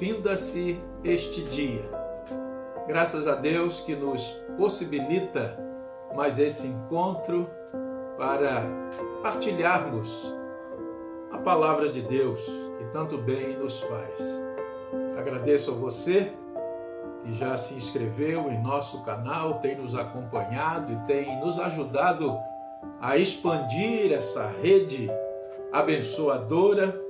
finda-se este dia. Graças a Deus que nos possibilita mais esse encontro para partilharmos a palavra de Deus que tanto bem nos faz. Agradeço a você que já se inscreveu em nosso canal, tem nos acompanhado e tem nos ajudado a expandir essa rede abençoadora.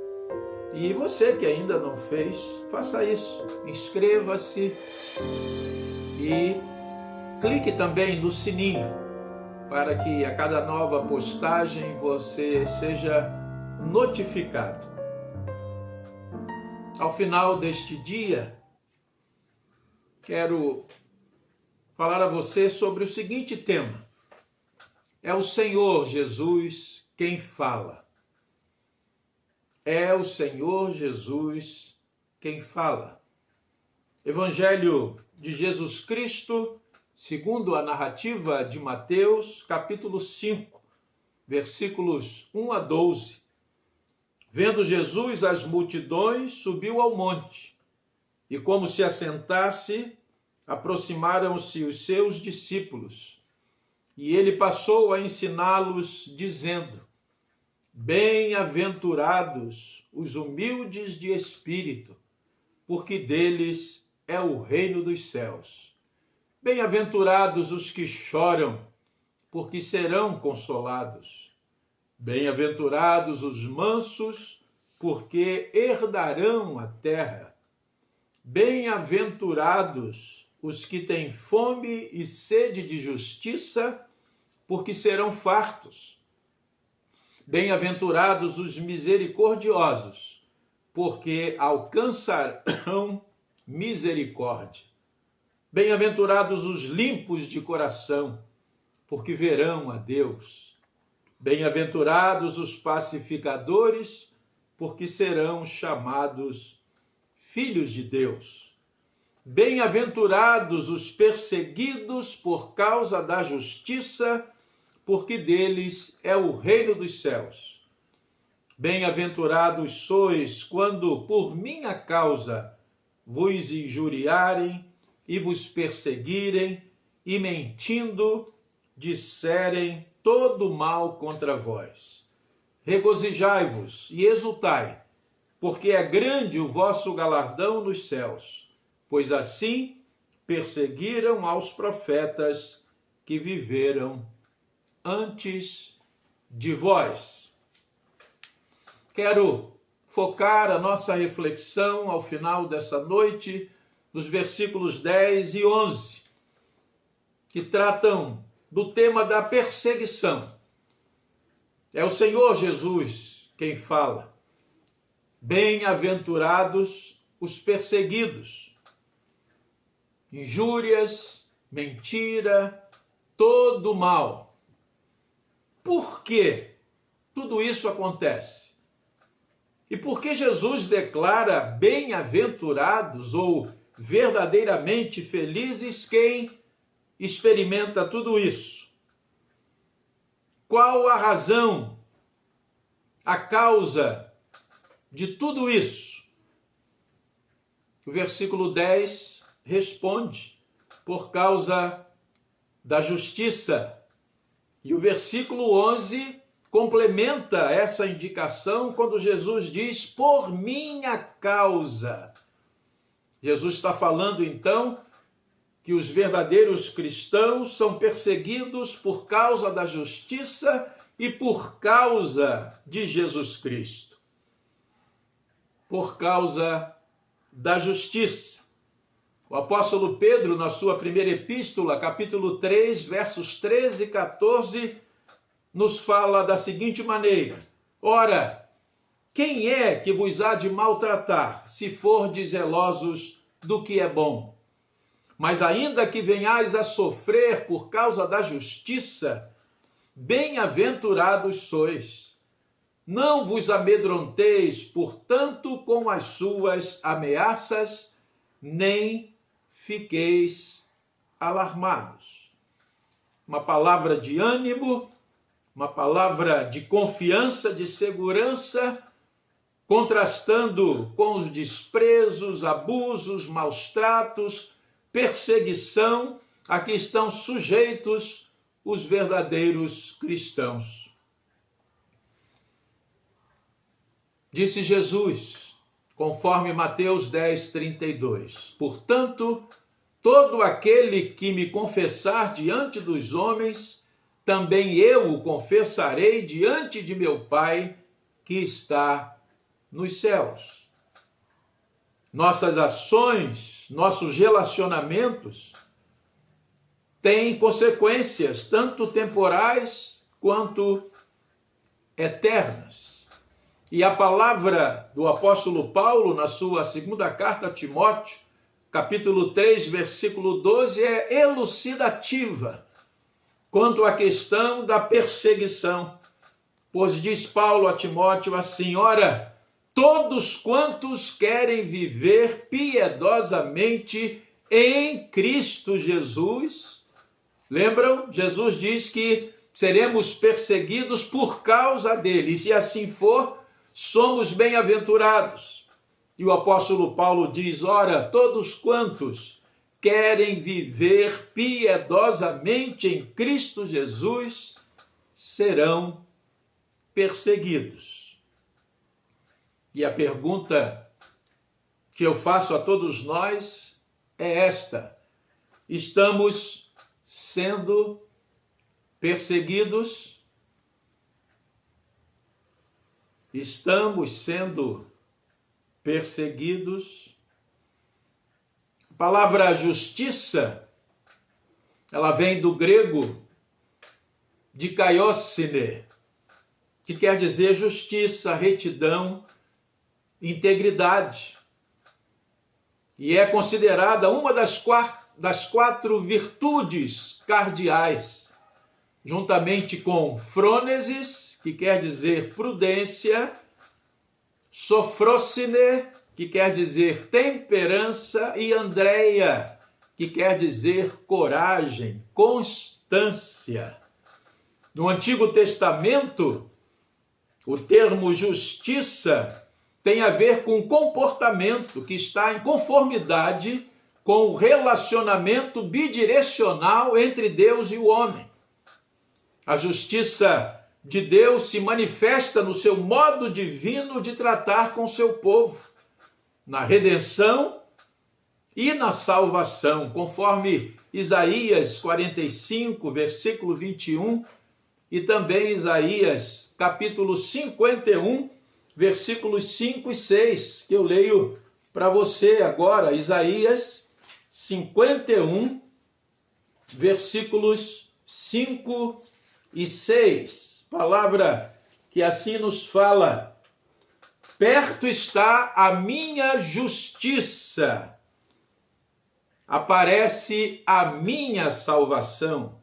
E você que ainda não fez, faça isso. Inscreva-se e clique também no sininho para que a cada nova postagem você seja notificado. Ao final deste dia, quero falar a você sobre o seguinte tema: é o Senhor Jesus quem fala. É o Senhor Jesus quem fala. Evangelho de Jesus Cristo, segundo a narrativa de Mateus, capítulo 5, versículos 1 a 12. Vendo Jesus as multidões, subiu ao monte, e como se assentasse, aproximaram-se os seus discípulos. E ele passou a ensiná-los, dizendo: Bem-aventurados os humildes de espírito, porque deles é o reino dos céus. Bem-aventurados os que choram, porque serão consolados. Bem-aventurados os mansos, porque herdarão a terra. Bem-aventurados os que têm fome e sede de justiça, porque serão fartos. Bem-aventurados os misericordiosos, porque alcançarão misericórdia. Bem-aventurados os limpos de coração, porque verão a Deus. Bem-aventurados os pacificadores, porque serão chamados filhos de Deus. Bem-aventurados os perseguidos por causa da justiça, porque deles é o reino dos céus. Bem-aventurados sois quando por minha causa vos injuriarem e vos perseguirem e mentindo disserem todo mal contra vós. Regozijai-vos e exultai, porque é grande o vosso galardão nos céus, pois assim perseguiram aos profetas que viveram antes de vós. Quero focar a nossa reflexão ao final dessa noite nos versículos 10 e 11, que tratam do tema da perseguição. É o Senhor Jesus quem fala. Bem-aventurados os perseguidos. Injúrias, mentira, todo mal. Por que tudo isso acontece? E por que Jesus declara bem-aventurados ou verdadeiramente felizes quem experimenta tudo isso? Qual a razão, a causa de tudo isso? O versículo 10 responde: por causa da justiça. E o versículo 11 complementa essa indicação quando Jesus diz: por minha causa. Jesus está falando então que os verdadeiros cristãos são perseguidos por causa da justiça e por causa de Jesus Cristo. Por causa da justiça. O apóstolo Pedro, na sua primeira epístola, capítulo 3, versos 13 e 14, nos fala da seguinte maneira: ora, quem é que vos há de maltratar, se fordes zelosos do que é bom? Mas ainda que venhais a sofrer por causa da justiça, bem-aventurados sois. Não vos amedronteis, portanto, com as suas ameaças, nem fiqueis alarmados. Uma palavra de ânimo, uma palavra de confiança, de segurança, contrastando com os desprezos, abusos, maus tratos, perseguição a que estão sujeitos os verdadeiros cristãos. Disse Jesus, conforme Mateus 10:32, portanto, todo aquele que me confessar diante dos homens, também eu o confessarei diante de meu Pai que está nos céus. Nossas ações, nossos relacionamentos têm consequências tanto temporais quanto eternas. E a palavra do apóstolo Paulo, na sua segunda carta a Timóteo, capítulo 3, versículo 12, é elucidativa quanto à questão da perseguição. Pois diz Paulo a Timóteo assim, ora, todos quantos querem viver piedosamente em Cristo Jesus, lembram? Jesus diz que seremos perseguidos por causa dele, e se assim for, somos bem-aventurados. E o apóstolo Paulo diz, ora, todos quantos querem viver piedosamente em Cristo Jesus serão perseguidos. E a pergunta que eu faço a todos nós é esta: estamos sendo perseguidos? Estamos sendo perseguidos? A palavra justiça, ela vem do grego dikaiosune, que quer dizer justiça, retidão, integridade. E é considerada uma das quatro virtudes cardeais, juntamente com frônesis, que quer dizer prudência, sofrosine, que quer dizer temperança, e andreia, que quer dizer coragem, constância. No Antigo Testamento, o termo justiça tem a ver com comportamento que está em conformidade com o relacionamento bidirecional entre Deus e o homem. A justiça de Deus se manifesta no seu modo divino de tratar com seu povo, na redenção e na salvação, conforme Isaías 45, versículo 21, e também Isaías capítulo 51, versículos 5 e 6, que eu leio para você agora. Isaías 51, versículos 5 e 6. Palavra que assim nos fala: perto está a minha justiça, aparece a minha salvação,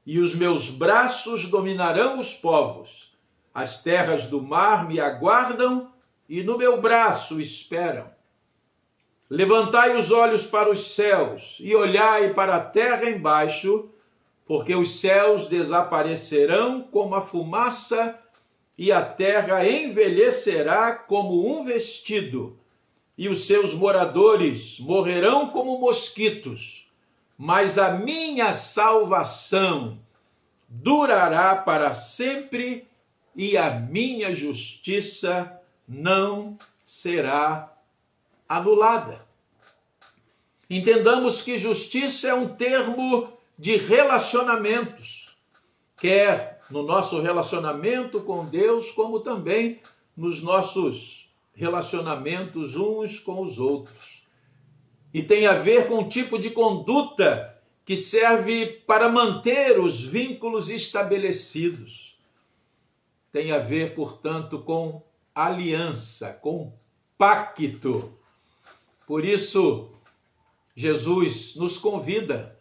e os meus braços dominarão os povos. As terras do mar me aguardam e no meu braço esperam. Levantai os olhos para os céus e olhai para a terra embaixo, porque os céus desaparecerão como a fumaça e a terra envelhecerá como um vestido, e os seus moradores morrerão como mosquitos, mas a minha salvação durará para sempre, e a minha justiça não será anulada. Entendamos que justiça é um termo de relacionamentos, quer no nosso relacionamento com Deus, como também nos nossos relacionamentos uns com os outros. E tem a ver com o tipo de conduta que serve para manter os vínculos estabelecidos. Tem a ver, portanto, com aliança, com pacto. Por isso, Jesus nos convida,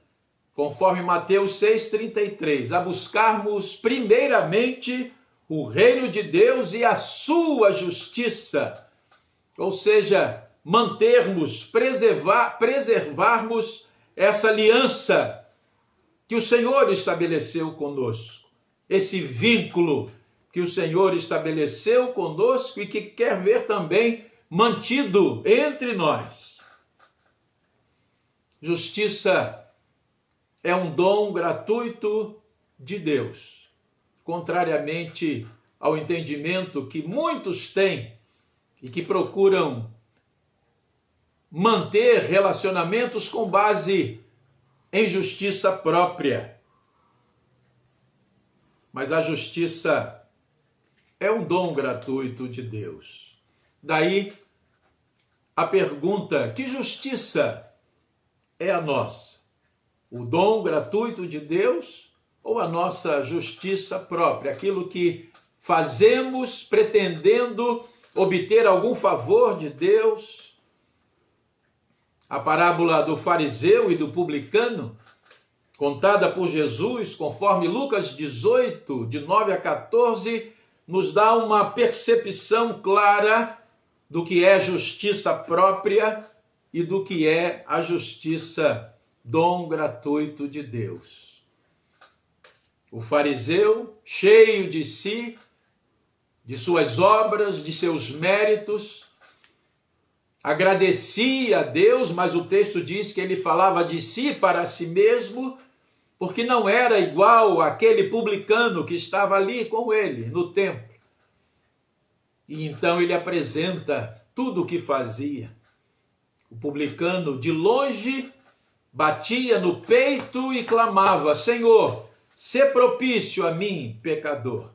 conforme Mateus 6,33, a buscarmos primeiramente o reino de Deus e a sua justiça, ou seja, mantermos, preservarmos essa aliança que o Senhor estabeleceu conosco, esse vínculo que o Senhor estabeleceu conosco e que quer ver também mantido entre nós. Justiça é um dom gratuito de Deus, contrariamente ao entendimento que muitos têm e que procuram manter relacionamentos com base em justiça própria. Mas a justiça é um dom gratuito de Deus. Daí a pergunta: que justiça é a nossa? O dom gratuito de Deus ou a nossa justiça própria? Aquilo que fazemos pretendendo obter algum favor de Deus? A parábola do fariseu e do publicano, contada por Jesus, conforme Lucas 18, de 9 a 14, nos dá uma percepção clara do que é justiça própria e do que é a justiça, dom gratuito de Deus. O fariseu, cheio de si, de suas obras, de seus méritos, agradecia a Deus, mas o texto diz que ele falava de si para si mesmo, porque não era igual àquele publicano que estava ali com ele no templo. E então ele apresenta tudo o que fazia. O publicano, de longe, batia no peito e clamava: Senhor, sê propício a mim, pecador.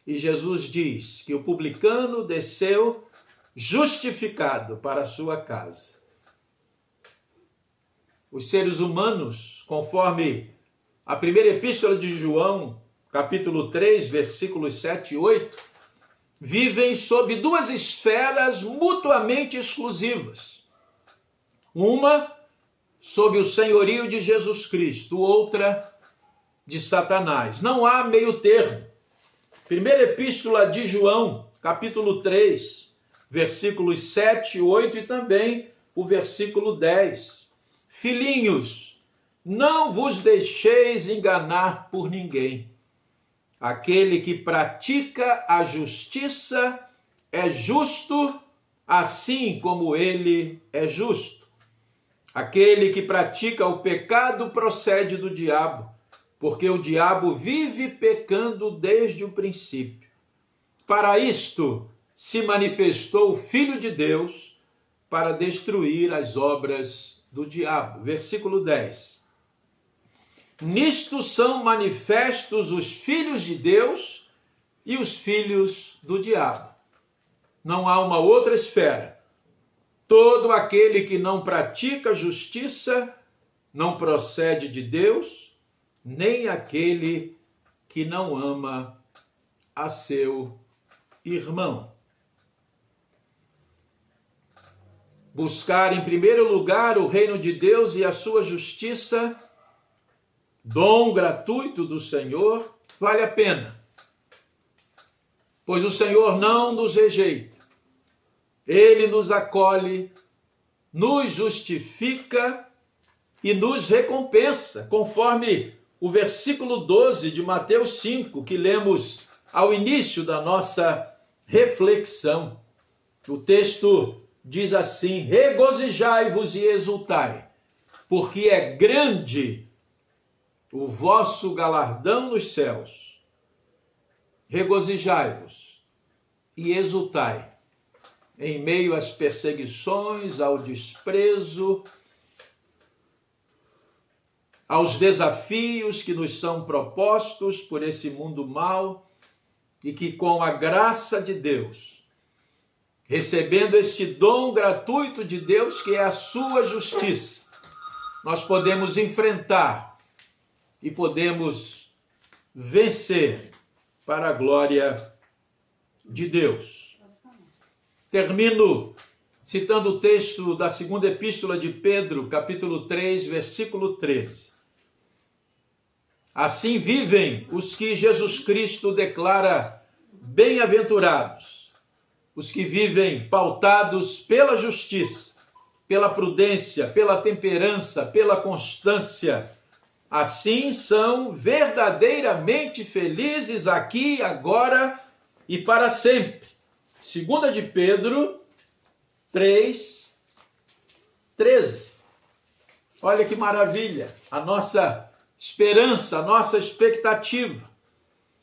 E Jesus diz que o publicano desceu justificado para a sua casa. Os seres humanos, conforme a primeira epístola de João, capítulo 3, versículos 7 e 8, vivem sob duas esferas mutuamente exclusivas. Uma sob o senhorio de Jesus Cristo, outra de Satanás. Não há meio termo. Primeira epístola de João, capítulo 3, versículos 7 e 8 e também o versículo 10. Filhinhos, não vos deixeis enganar por ninguém. Aquele que pratica a justiça é justo, assim como ele é justo. Aquele que pratica o pecado procede do diabo, porque o diabo vive pecando desde o princípio. Para isto se manifestou o Filho de Deus, para destruir as obras do diabo. Versículo 10. Nisto são manifestos os filhos de Deus e os filhos do diabo. Não há uma outra esfera. Todo aquele que não pratica justiça não procede de Deus, nem aquele que não ama a seu irmão. Buscar em primeiro lugar o reino de Deus e a sua justiça, dom gratuito do Senhor, vale a pena. Pois o Senhor não nos rejeita. Ele nos acolhe, nos justifica e nos recompensa, conforme o versículo 12 de Mateus 5, que lemos ao início da nossa reflexão. O texto diz assim: regozijai-vos e exultai, porque é grande o vosso galardão nos céus. Regozijai-vos e exultai em meio às perseguições, ao desprezo, aos desafios que nos são propostos por esse mundo mau, e que com a graça de Deus, recebendo esse dom gratuito de Deus, que é a sua justiça, nós podemos enfrentar e podemos vencer para a glória de Deus. Termino citando o texto da segunda epístola de Pedro, capítulo 3, versículo 13. Assim vivem os que Jesus Cristo declara bem-aventurados, os que vivem pautados pela justiça, pela prudência, pela temperança, pela constância, assim são verdadeiramente felizes aqui, agora e para sempre. 2 de Pedro 3:13. Olha que maravilha, a nossa esperança, a nossa expectativa.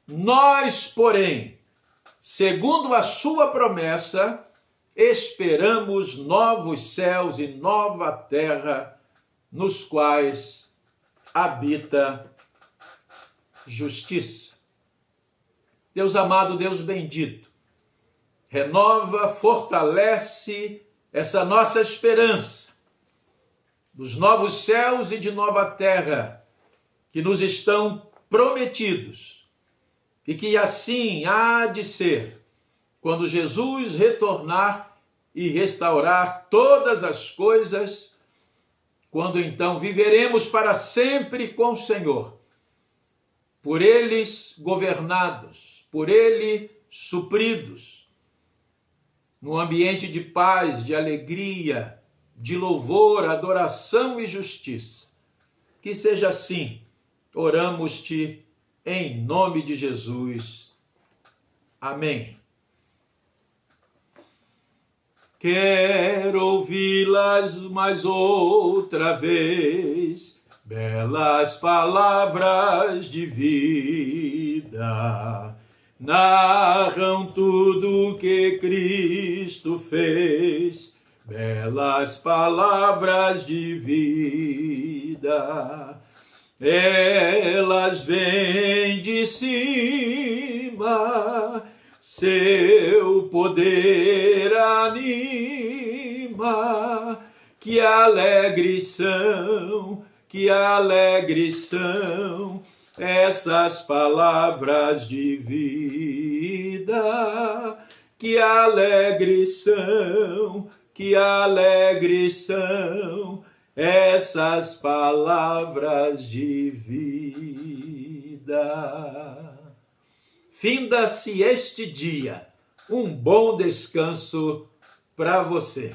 Nós, porém, segundo a sua promessa, esperamos novos céus e nova terra, nos quais habita justiça. Deus amado, Deus bendito, renova, fortalece essa nossa esperança dos novos céus e de nova terra que nos estão prometidos e que assim há de ser quando Jesus retornar e restaurar todas as coisas, quando então viveremos para sempre com o Senhor, por eles governados, por ele supridos, num ambiente de paz, de alegria, de louvor, adoração e justiça. Que seja assim, oramos-te em nome de Jesus. Amém. Quero ouvi-las mais outra vez, belas palavras de vida, narram tudo que Cristo fez, belas palavras de vida. Elas vêm de cima, seu poder anima, que alegres são essas palavras de vida, que alegres são essas palavras de vida. Finda-se este dia. Um bom descanso para você.